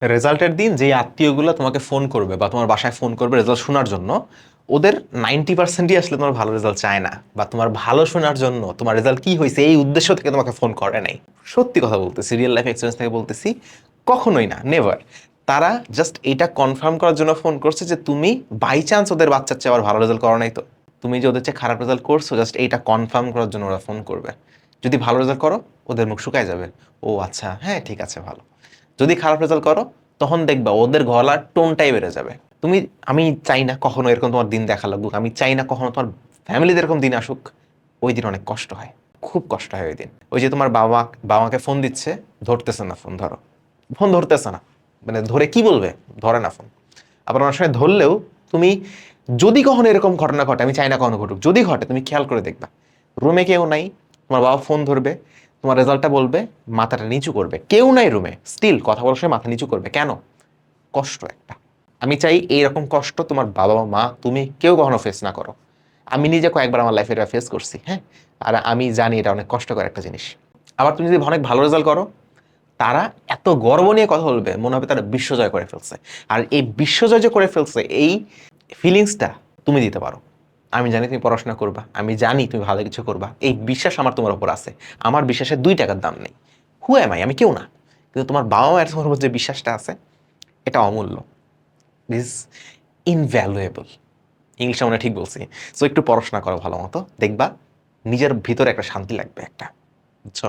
রেজাল্টের দিন যে আত্মীয়গুলো তোমাকে ফোন করবে বা তোমার বাসায় ফোন করবে রেজাল্ট শোনার জন্য, ওদের 90%ই আসলে তোমার ভালো রেজাল্ট চায় না, বা তোমার ভালো শোনার জন্য তোমার রেজাল্ট কি হয়েছে এই উদ্দেশ্য থেকে তোমাকে ফোন করে নাই। সত্যি কথা বলতেছি, রিয়েল লাইফ এক্সপিরিয়েন্স থেকে বলতেছি, কখনোই না, নেভার। তারা জাস্ট এটা কনফার্ম করার জন্য ফোন করছে যে তুমি বাই চান্স ওদের বাচ্চার চেয়ে আবার ভালো রেজাল্ট করো নাই তো, তুমি যে ওদের চেয়ে খারাপ রেজাল্ট করছো, জাস্ট এইটা কনফার্ম করার জন্য ওরা ফোন করবে। যদি ভালো রেজাল্ট করো, ওদের মুখ শুকায় যাবে, ও আচ্ছা হ্যাঁ ঠিক আছে ভালো। যদি খারাপ রেজাল্ট করো, তখন দেখবা ওদের গলার টোনটাই বেড়ে যাবে। তুমি, আমি চাই না কখনো এরকম তোমার দিন দেখা লাগুক, আমি চাই না কখনো তোমার ফ্যামিলিতে এরকম দিন আসুক। ওই দিন অনেক কষ্ট হয়, খুব কষ্ট হয় ওই দিন। ওই যে তোমার বাবাকে ফোন দিচ্ছে, ধরতেছে না ফোন, ধরো ফোন ধরতেছে না, মানে ধরে কি বলবে, ধরে না ফোন। আবার অনেক সময় ধরলেও তুমি, যদি কখনো এরকম ঘটনা ঘটে, আমি চাই না কখনো ঘটুক, যদি ঘটে তুমি খেয়াল করে দেখবা রুমে কেউ নাই, তোমার বাবা ফোন ধরবে, তোমার রেজাল্টটা বলবে, মাথাটা নিচু করবে, কেউ নাই রুমে, স্টিল কথা বলার সময় মাথা নিচু করবে কেন? কষ্ট একটা। আমি চাই এইরকম কষ্ট তোমার বাবা মা তুমি কেউ কখনো ফেস না করো। আমি নিজে কয়েকবার আমার লাইফে এটা ফেস করছি, হ্যাঁ, আর আমি জানি এটা অনেক কষ্টকর একটা জিনিস। আবার তুমি যদি অনেক ভালো রেজাল্ট করো, তারা এত গর্ব নিয়ে কথা বলবে, মনে হবে তারা বিশ্বজয় করে ফেলছে। আর এই বিশ্বজয় যে করে ফেলছে, এই ফিলিংসটা তুমি দিতে পারো। আমি জানি তুমি পড়াশোনা করবা, আমি জানি তুমি ভালো কিছু করবা, এই বিশ্বাস আমার তোমার উপর আছে। আমার বিশ্বাসের 2 টাকার দাম নেই। হু এম আই, আমি কেউ না, কিন্তু তোমার বাবা মায়ের তোমার উপর যে বিশ্বাসটা আছে, এটা অমূল্য, ইজ ইনভ্যালুয়েবল। ইংলিশটা মনে হয় ঠিক বলছি। সো একটু পড়াশোনা করো ভালো মতো, দেখবা নিজের ভিতরে একটা শান্তি লাগবে একটা, বুঝছো?